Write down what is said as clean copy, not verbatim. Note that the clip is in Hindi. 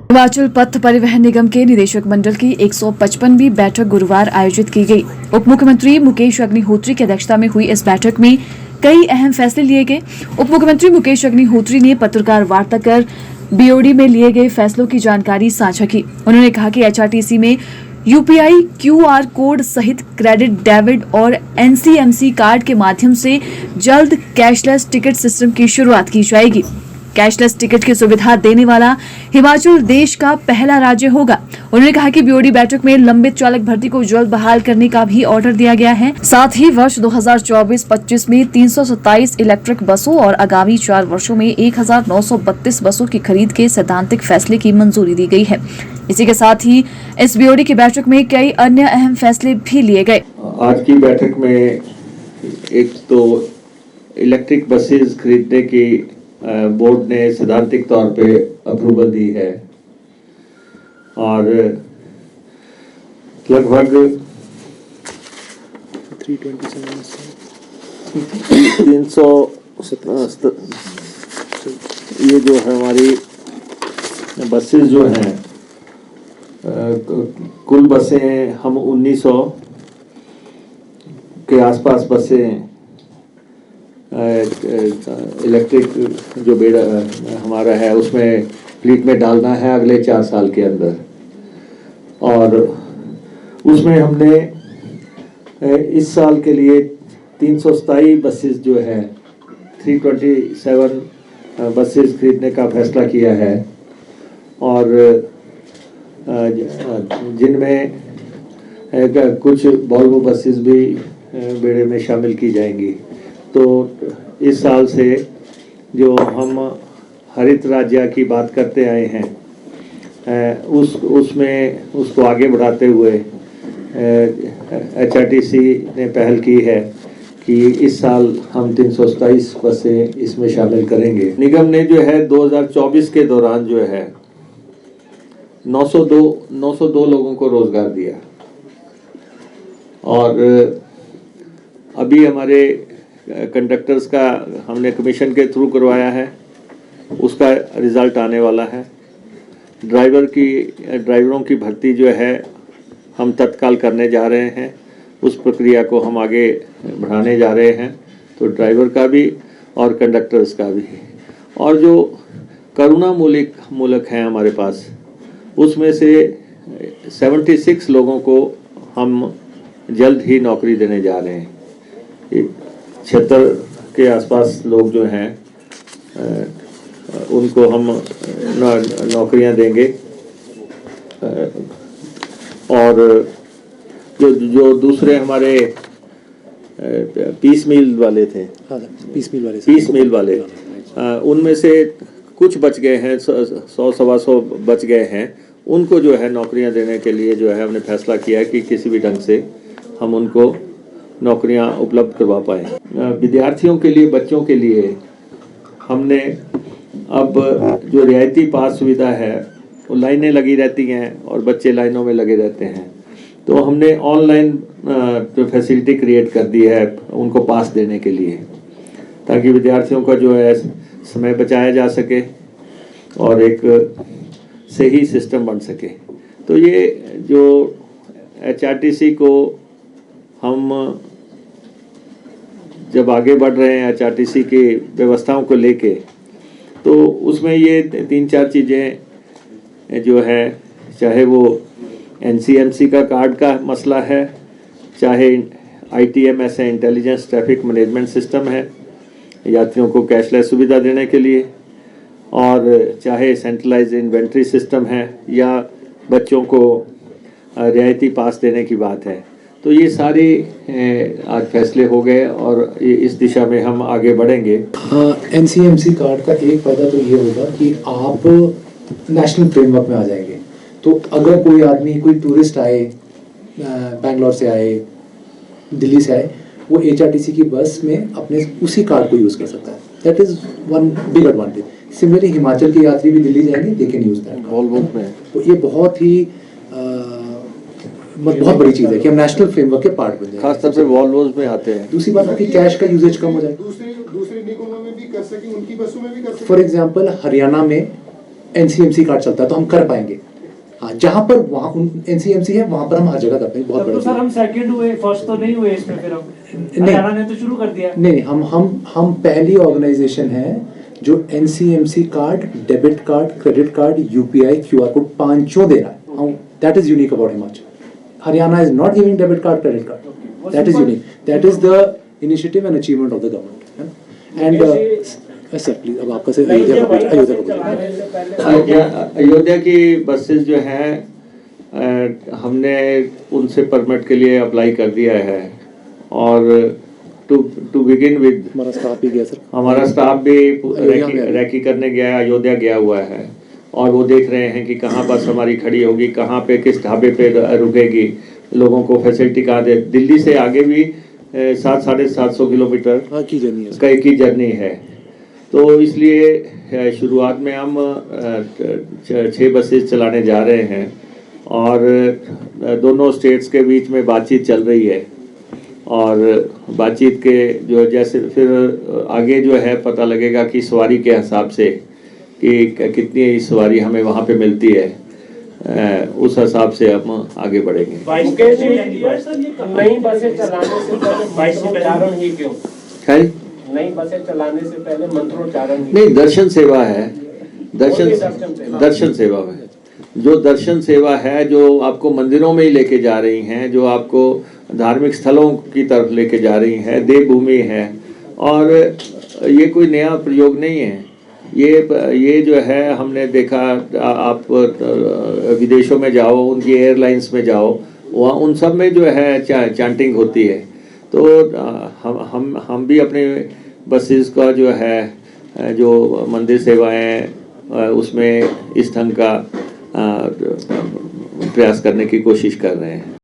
हिमाचल पथ परिवहन निगम के निदेशक मंडल की 155वीं बैठक गुरुवार आयोजित की गई। उप मुख्यमंत्री मुकेश अग्निहोत्री की अध्यक्षता में हुई इस बैठक में कई अहम फैसले लिए गए। उप मुख्यमंत्री मुकेश अग्निहोत्री ने पत्रकार वार्ता कर बीओडी में लिए गए फैसलों की जानकारी साझा की। उन्होंने कहा कि एचआरटीसी में यूपीआई क्यूआर कोड सहित क्रेडिट, डेबिट और एनसीएमसी कार्ड के माध्यम से जल्द कैशलेस टिकट सिस्टम की शुरुआत की जाएगी। कैशलेस टिकट की सुविधा देने वाला हिमाचल देश का पहला राज्य होगा। उन्होंने कहा कि बीओडी बैठक में लंबित चालक भर्ती को जल्द बहाल करने का भी ऑर्डर दिया गया है। साथ ही वर्ष 2024-25 में 327 इलेक्ट्रिक बसों और आगामी 4 वर्षों में 1932 बसों की खरीद के सैद्धांतिक फैसले की मंजूरी दी गई है। इसी के साथ ही इस बीओडी की बैठक में कई अन्य अहम फैसले भी लिए गए। आज की बैठक में एक तो इलेक्ट्रिक बसेस खरीदने की बोर्ड ने सैद्धांतिक तौर पे अप्रूवल दी है और लगभग 300 ये जो है हमारी बसेस जो हैं, कुल बसें हम 1900 के आसपास बसें इलेक्ट्रिक जो बेड़ा हमारा है उसमें फ्लीट में डालना है अगले 4 साल के अंदर। और उसमें हमने इस साल के लिए 327 बसेस जो है 327 बसेस खरीदने का फैसला किया है और जिनमें कुछ वॉल्वो बसेस भी बेड़े में शामिल की जाएंगी। तो इस साल से जो हम हरित राज्य की बात करते आए हैं उसमें उसको आगे बढ़ाते हुए एचआरटीसी ने पहल की है कि इस साल हम 327 बसें इसमें शामिल करेंगे। निगम ने जो है 2024 के दौरान जो है 902 लोगों को रोजगार दिया और अभी हमारे कंडक्टर्स का हमने कमीशन के थ्रू करवाया है, उसका रिज़ल्ट आने वाला है। ड्राइवरों की भर्ती जो है हम तत्काल करने जा रहे हैं, उस प्रक्रिया को हम आगे बढ़ाने जा रहे हैं। तो ड्राइवर का भी और कंडक्टर्स का भी। और जो करुणा मूलक हैं हमारे पास, उसमें से 76 लोगों को हम जल्द ही नौकरी देने जा रहे हैं। 76 के आसपास लोग जो हैं उनको हम नौकरियां देंगे। और जो दूसरे हमारे पीस मील वाले थे, पीस मील वाले उनमें से कुछ बच गए हैं, 100-125 बच गए हैं। उनको जो है नौकरियां देने के लिए जो है हमने फैसला किया है कि किसी भी ढंग से हम उनको नौकरियां उपलब्ध करवा पाएँ। विद्यार्थियों के लिए, बच्चों के लिए हमने अब जो रियायती पास सुविधा है वो लाइनें लगी रहती हैं और बच्चे लाइनों में लगे रहते हैं, तो हमने ऑनलाइन फैसिलिटी क्रिएट कर दी है उनको पास देने के लिए, ताकि विद्यार्थियों का जो है समय बचाया जा सके और एक सही सिस्टम बन सके। तो ये जो एचआरटीसी को हम जब आगे बढ़ रहे हैं एचआरटीसी की व्यवस्थाओं को लेके, तो उसमें ये 3-4 चीज़ें जो है, चाहे वो एनसीएमसी का कार्ड का मसला है, चाहे आईटीएमएस है, इंटेलिजेंस ट्रैफिक मैनेजमेंट सिस्टम है यात्रियों को कैशलेस सुविधा देने के लिए, और चाहे सेंट्रलाइज्ड इन्वेंट्री सिस्टम है या बच्चों को रियायती पास देने की बात है। तो ये सारे आज फैसले हो गए और इस दिशा में हम आगे बढ़ेंगे। एनसीएमसी कार्ड का एक फायदा तो ये होगा कि आप नेशनल फ्रेमवर्क में आ जाएंगे। तो अगर कोई आदमी, कोई टूरिस्ट आए, बैंगलोर से आए, दिल्ली से आए, वो एचआरटीसी की बस में अपने उसी कार्ड को यूज़ कर सकता है। That is one big advantage. Similarly Himachal के यात्री भी दिल्ली जाएंगे, they can use that Volvo में। तो ये बहुत ही बहुत बड़ी चीज़ है कि हम नेशनल फ्रेमवर्क के पार्ट बन जाए, खासतौर पे वॉल्वोज में आते हैं। दूसरी बात आपकी कैश का यूजेज कम हो जाए। दूसरे निगमों में भी कर सकें, उनकी बसों में भी कर सकें। फॉर एग्जांपल हरियाणा में NCMC कार्ड चलता है तो हम कर पाएंगे। हाँ, जहाँ पर वहाँ NCMC है वहाँ पर हम हर जगह करते हैं। बहुत तब तो बड़ा सर हम सेकंड हुए, फर्स्ट तो नहीं हुए इसमें, फिर हम नहीं। हरियाणा ने तो शुरू कर दिया। नहीं, हम पहली ऑर्गेनाइजेशन है जो NCMC card, debit card, credit card, UPI, QR code पांचों दे रहा है। That is unique about Himachal. Haryana is not giving debit card, credit card. That is unique. That is the initiative and achievement of the government. And sir please अब आपका से अयोध्या की बसेस जो हैं हमने उनसे परमिट के लिए अप्लाई कर दिया है और टू बिगिन विद हमारा स्टाफ भी गया सर। हमारा स्टाफ भी रैकी करने गया है, अयोध्या गया हुआ है और वो देख रहे हैं कि कहाँ बस हमारी खड़ी होगी, कहाँ पे किस ढाबे पे रुकेगी, लोगों को फैसिलिटी कहाँ दे। दिल्ली से आगे भी 700-750 किलोमीटर की जर्नी है। तो इसलिए शुरुआत में हम 6 बसेस चलाने जा रहे हैं और दोनों स्टेट्स के बीच में बातचीत चल रही है और बातचीत के जो जैसे फिर आगे जो है पता लगेगा कि सवारी के हिसाब से कि कितनी सवारी हमें वहाँ पे मिलती है, उस हिसाब से हम आगे बढ़ेंगे। नई बसें चलाने से पहले मंत्रोच्चारण ही क्यों? है नई बसें चलाने से पहले मंत्रोच्चारण नहीं, दर्शन सेवा है। दर्शन सेवा है, जो दर्शन सेवा है, जो आपको मंदिरों में ही लेके जा रही हैं, जो आपको धार्मिक स्थलों की तरफ लेके जा रही हैं, देवभूमि है। और ये कोई नया प्रयोग नहीं है। ये जो है हमने देखा, आप विदेशों में जाओ, उनकी एयरलाइंस में जाओ, वहाँ उन सब में जो है चैंटिंग होती है। तो हम भी अपने बसेस का जो है जो मंदिर सेवाएं उसमें इस ढंग का प्रयास करने की कोशिश कर रहे हैं।